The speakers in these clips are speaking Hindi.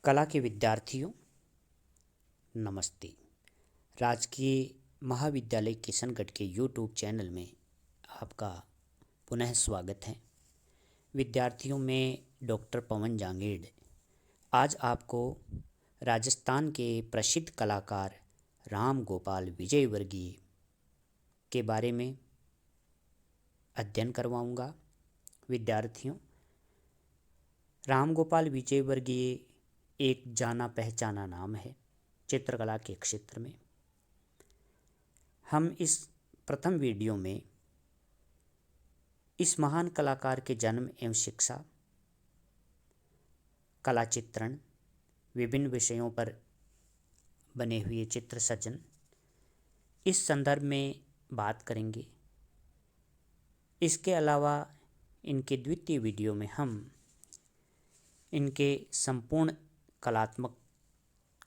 कला के विद्यार्थियों, नमस्ते। राजकीय महाविद्यालय किशनगढ़ के यूट्यूब चैनल में आपका पुनः स्वागत है। विद्यार्थियों, मैं डॉक्टर पवन जांगेड़ आज आपको राजस्थान के प्रसिद्ध कलाकार राम गोपाल विजयवर्गीय के बारे में अध्ययन करवाऊंगा। विद्यार्थियों, राम गोपाल विजयवर्गीय एक जाना पहचाना नाम है चित्रकला के क्षेत्र में। हम इस प्रथम वीडियो में इस महान कलाकार के जन्म एवं शिक्षा, कला चित्रण, विभिन्न विषयों पर बने हुए चित्र सृजन, इस संदर्भ में बात करेंगे। इसके अलावा इनके द्वितीय वीडियो में हम इनके संपूर्ण कलात्मक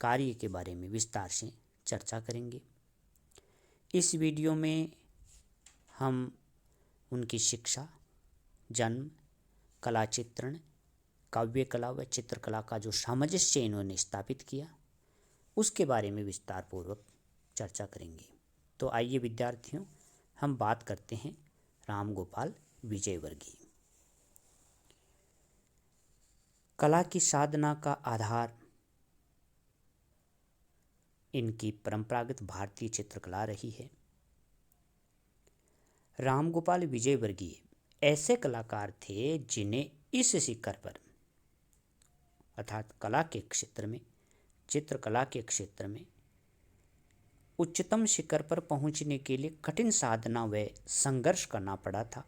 कार्य के बारे में विस्तार से चर्चा करेंगे। इस वीडियो में हम उनकी शिक्षा, जन्म, कला चित्रण, काव्य कला व चित्रकला का जो सामंजस्य इन्होंने स्थापित किया, उसके बारे में विस्तार पूर्वक चर्चा करेंगे। तो आइए विद्यार्थियों, हम बात करते हैं राम गोपाल विजयवर्गीय। कला की साधना का आधार इनकी परंपरागत भारतीय चित्रकला रही है। राम गोपाल विजयवर्गीय ऐसे कलाकार थे जिन्हें इस शिखर पर अर्थात कला के क्षेत्र में, चित्रकला के क्षेत्र में उच्चतम शिखर पर पहुंचने के लिए कठिन साधना व संघर्ष करना पड़ा था,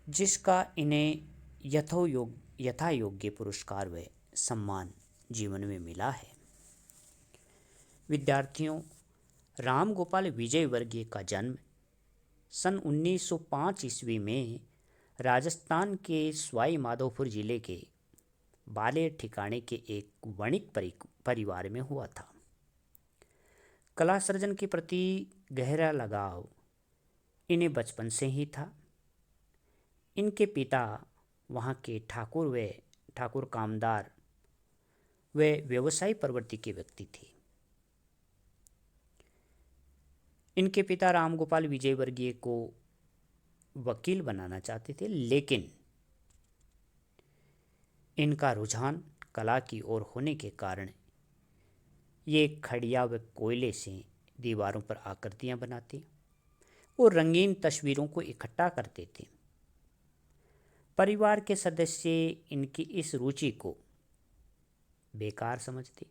जिसका इन्हें यथा योग्य पुरस्कार व सम्मान जीवन में मिला है। विद्यार्थियों, राम गोपाल विजयवर्गीय का जन्म सन 1905 ईस्वी में राजस्थान के सवाई माधोपुर जिले के बालेर ठिकाने के एक वणिक परिवार में हुआ था। कला सृजन के प्रति गहरा लगाव इन्हें बचपन से ही था। इनके पिता वहाँ के ठाकुर कामदार व व्यवसायी प्रवृत्ति के व्यक्ति थे। इनके पिता राम गोपाल विजयवर्गीय को वकील बनाना चाहते थे, लेकिन इनका रुझान कला की ओर होने के कारण ये खड़िया व कोयले से दीवारों पर आकृतियां बनाते और रंगीन तस्वीरों को इकट्ठा करते थे। परिवार के सदस्य इनकी इस रुचि को बेकार समझते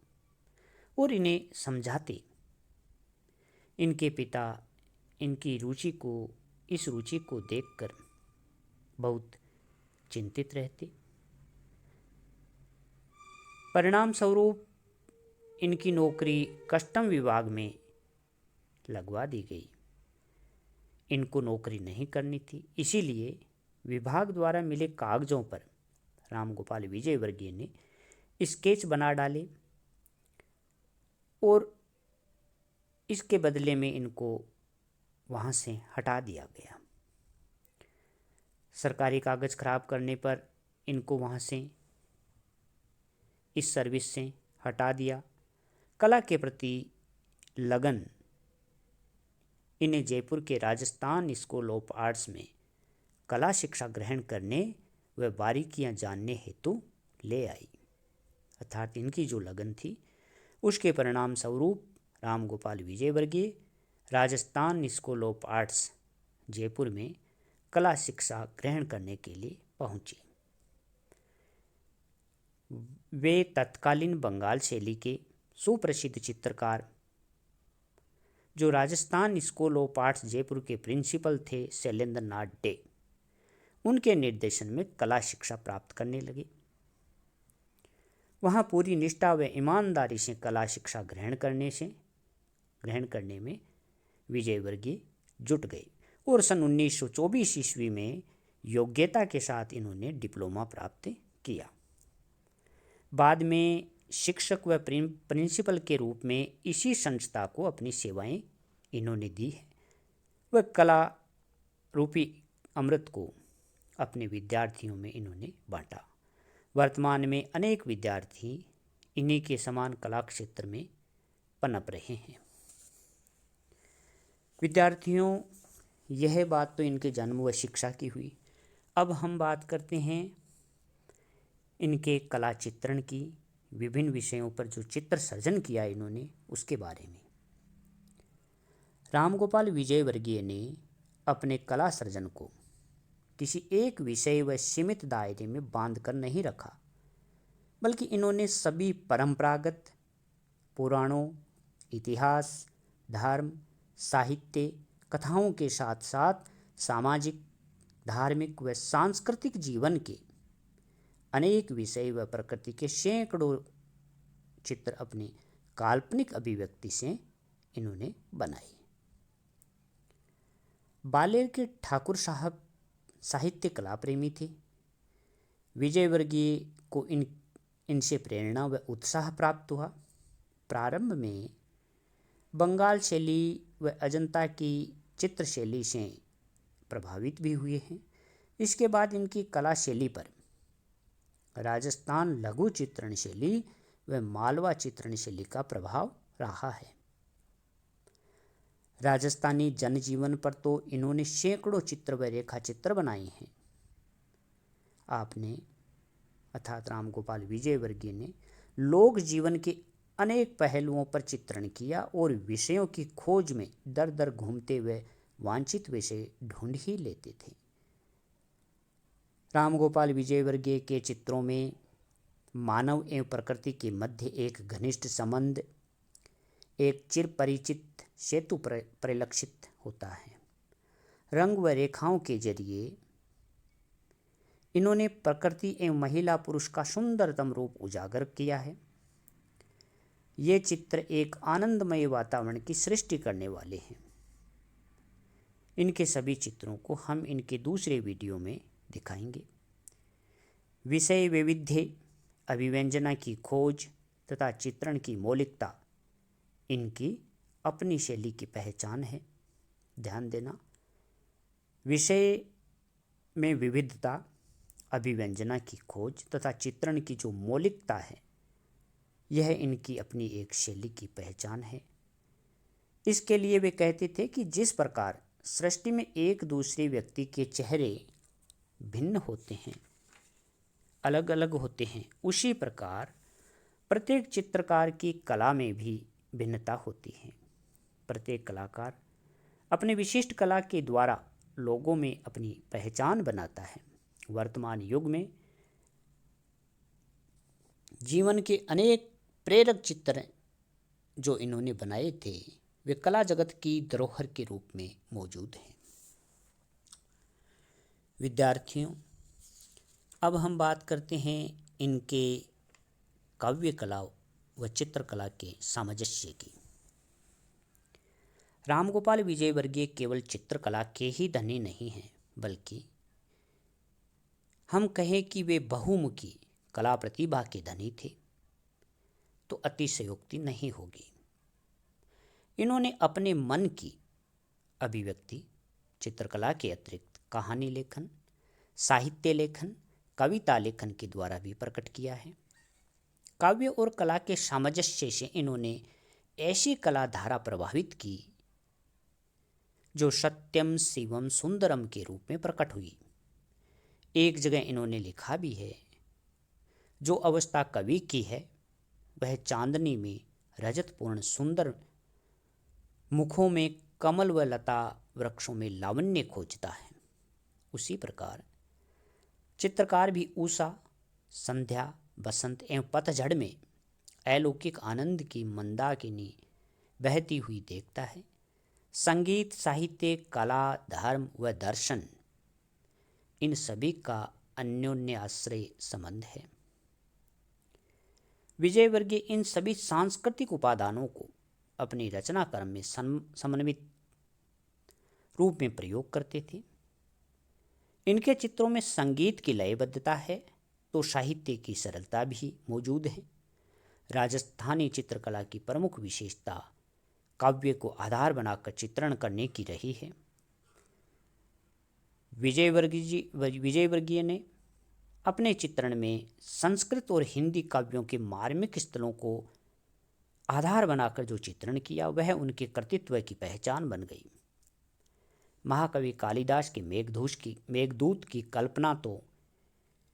और इन्हें समझाते। इनके पिता इनकी इस रुचि को देखकर बहुत चिंतित रहते। परिणाम स्वरूप इनकी नौकरी कस्टम विभाग में लगवा दी गई। इनको नौकरी नहीं करनी थी, इसीलिए विभाग द्वारा मिले कागजों पर राम गोपाल विजयवर्गीय ने स्केच बना डाले और इसके बदले में इनको वहाँ से हटा दिया गया। सरकारी कागज खराब करने पर इनको वहाँ से, इस सर्विस से हटा दिया। कला के प्रति लगन इन्हें जयपुर के राजस्थान स्कूल ऑफ आर्ट्स में कला शिक्षा ग्रहण करने व बारीकियां जानने हेतु ले आई। अर्थात इनकी जो लगन थी, उसके परिणाम स्वरूप Ram Gopal Vijayvargiya Rajasthan school of arts Jaipur में कला शिक्षा ग्रहण करने के लिए पहुंचे। वे तत्कालीन बंगाल शैली के सुप्रसिद्ध चित्रकार, जो Rajasthan school of arts Jaipur के प्रिंसिपल थे शैलेंद्र नाथ डे, उनके निर्देशन में कला शिक्षा प्राप्त करने लगे। वहाँ पूरी निष्ठा व ईमानदारी से कला शिक्षा ग्रहण करने में विजयवर्गीय जुट गए और सन 1924 ईस्वी में योग्यता के साथ इन्होंने डिप्लोमा प्राप्त किया। बाद में शिक्षक व प्रिंसिपल के रूप में इसी संस्था को अपनी सेवाएं इन्होंने दी है। वह कला रूपी अमृत को अपने विद्यार्थियों में इन्होंने बांटा। वर्तमान में अनेक विद्यार्थी इन्हीं के समान कला क्षेत्र में पनप रहे हैं। विद्यार्थियों, यह बात तो इनके जन्म व शिक्षा की हुई। अब हम बात करते हैं इनके कला चित्रण की, विभिन्न विषयों पर जो चित्र सर्जन किया इन्होंने उसके बारे में। रामगोपाल विजयवर्गीय ने अपने कला सर्जन को किसी एक विषय व सीमित दायरे में बांध कर नहीं रखा, बल्कि इन्होंने सभी परंपरागत पुराणों, इतिहास, धर्म, साहित्य, कथाओं के साथ साथ सामाजिक, धार्मिक व सांस्कृतिक जीवन के अनेक विषय व प्रकृति के सैकड़ों चित्र अपनी काल्पनिक अभिव्यक्ति से इन्होंने बनाए। बालेर के ठाकुर साहब साहित्य कला प्रेमी थे। विजयवर्गीय को इनसे प्रेरणा व उत्साह प्राप्त हुआ। प्रारंभ में बंगाल शैली व अजंता की चित्र शैली से प्रभावित भी हुए हैं। इसके बाद इनकी कला शैली पर राजस्थान लघु चित्रण शैली व मालवा चित्रण शैली का प्रभाव रहा है। राजस्थानी जनजीवन पर तो इन्होंने सैकड़ों चित्र व रेखा चित्र बनाए हैं। आपने अर्थात रामगोपाल विजयवर्गीय ने लोक जीवन के अनेक पहलुओं पर चित्रण किया और विषयों की खोज में दर दर घूमते हुए वांछित विषय ढूंढ ही लेते थे। रामगोपाल विजयवर्गीय के चित्रों में मानव एवं प्रकृति के मध्य एक घनिष्ठ संबंध, एक चिर परिचित सेतु परिलक्षित होता है। रंग व रेखाओं के जरिए इन्होंने प्रकृति एवं महिला पुरुष का सुंदरतम रूप उजागर किया है। ये चित्र एक आनंदमय वातावरण की सृष्टि करने वाले हैं। इनके सभी चित्रों को हम इनके दूसरे वीडियो में दिखाएंगे। विषय वैविध्य, अभिव्यंजना की खोज तथा चित्रण की मौलिकता इनकी अपनी शैली की पहचान है। ध्यान देना, विषय में विविधता, अभिव्यंजना की खोज तथा चित्रण की जो मौलिकता है, यह इनकी अपनी एक शैली की पहचान है। इसके लिए वे कहते थे कि जिस प्रकार सृष्टि में एक दूसरे व्यक्ति के चेहरे भिन्न होते हैं, अलग अलग होते हैं, उसी प्रकार प्रत्येक चित्रकार की कला में भी भिन्नता होती है। प्रत्येक कलाकार अपने विशिष्ट कला के द्वारा लोगों में अपनी पहचान बनाता है। वर्तमान युग में जीवन के अनेक प्रेरक चित्र जो इन्होंने बनाए थे, वे कला जगत की धरोहर के रूप में मौजूद हैं। विद्यार्थियों, अब हम बात करते हैं इनके काव्य कला व चित्रकला के सामंजस्य की। रामगोपाल विजयवर्गीय केवल चित्रकला के ही धनी नहीं हैं, बल्कि हम कहें कि वे बहुमुखी कला प्रतिभा के धनी थे तो अतिशयोक्ति नहीं होगी। इन्होंने अपने मन की अभिव्यक्ति चित्रकला के अतिरिक्त कहानी लेखन, साहित्य लेखन, कविता लेखन के द्वारा भी प्रकट किया है। काव्य और कला के सामंजस्य से इन्होंने ऐसी कला धारा प्रभावित की जो सत्यम शिवम सुंदरम के रूप में प्रकट हुई। एक जगह इन्होंने लिखा भी है, जो अवस्था कवि की है वह चांदनी में रजतपूर्ण सुंदर मुखों में कमल व लता, वृक्षों में लावण्य खोजता है। उसी प्रकार चित्रकार भी उषा, संध्या, बसंत एवं पतझड़ में अलौकिक आनंद की मंदाकिनी बहती हुई देखता है। संगीत, साहित्य, कला, धर्म व दर्शन, इन सभी का अन्योन्य आश्रय संबंध है। विजयवर्गीय इन सभी सांस्कृतिक उपादानों को अपनी रचना क्रम में समन्वित रूप में प्रयोग करते थे। इनके चित्रों में संगीत की लयबद्धता है तो साहित्य की सरलता भी मौजूद है। राजस्थानी चित्रकला की प्रमुख विशेषता काव्य को आधार बनाकर चित्रण करने की रही है। विजयवर्गीय ने अपने चित्रण में संस्कृत और हिंदी काव्यों के मार्मिक स्थलों को आधार बनाकर जो चित्रण किया वह उनके कृतित्व की पहचान बन गई। महाकवि कालिदास के मेघदूत की कल्पना तो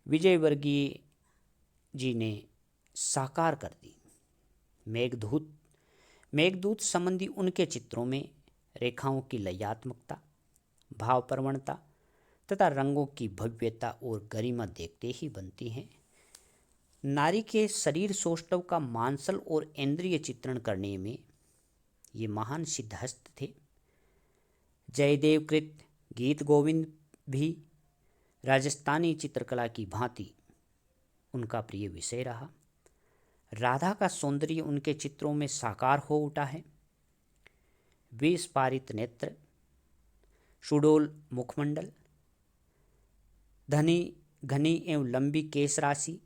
विजयवर्गीय जी ने साकार कर दी। मेघदूत संबंधी उनके चित्रों में रेखाओं की लयात्मकता, भावप्रवणता तथा रंगों की भव्यता और गरिमा देखते ही बनती हैं। नारी के शरीर सौष्ठव का मांसल और इंद्रिय चित्रण करने में ये महान सिद्धहस्त थे। जयदेव कृत गीत गोविंद भी राजस्थानी चित्रकला की भांति उनका प्रिय विषय रहा। राधा का सौंदर्य उनके चित्रों में साकार हो उठा है। विस्फारित नेत्र, सुडोल मुखमंडल, घनी एवं लंबी केश राशि,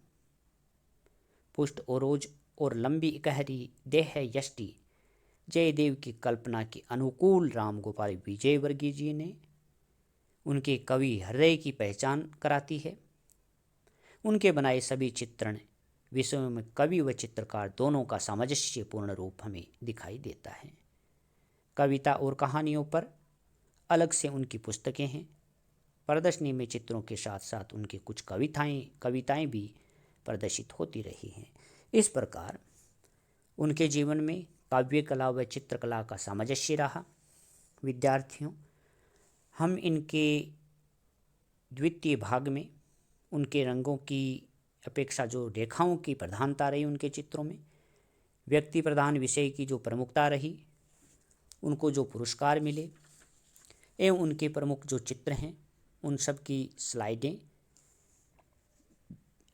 पुष्ट ओरोज और लंबी इकहरी देह यष्टि जयदेव की कल्पना के अनुकूल राम गोपाल विजयवर्गीय जी ने उनके कवि हृदय की पहचान कराती है। उनके बनाए सभी चित्रण विषयों में कवि व चित्रकार दोनों का सामंजस्यपूर्ण रूप हमें दिखाई देता है। कविता और कहानियों पर अलग से उनकी पुस्तकें हैं। प्रदर्शनी में चित्रों के साथ साथ उनकी कुछ कविताएं भी प्रदर्शित होती रही हैं। इस प्रकार उनके जीवन में काव्य कला व चित्रकला का सामंजस्य रहा। विद्यार्थियों, हम इनके द्वितीय भाग में उनके रंगों की अपेक्षा जो रेखाओं की प्रधानता रही उनके चित्रों में, व्यक्ति प्रधान विषय की जो प्रमुखता रही, उनको जो पुरस्कार मिले एवं उनके प्रमुख जो चित्र हैं उन सब की स्लाइडें,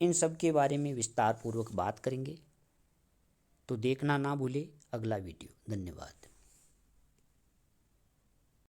इन सब के बारे में विस्तार पूर्वक बात करेंगे। तो देखना ना भूले अगला वीडियो। धन्यवाद।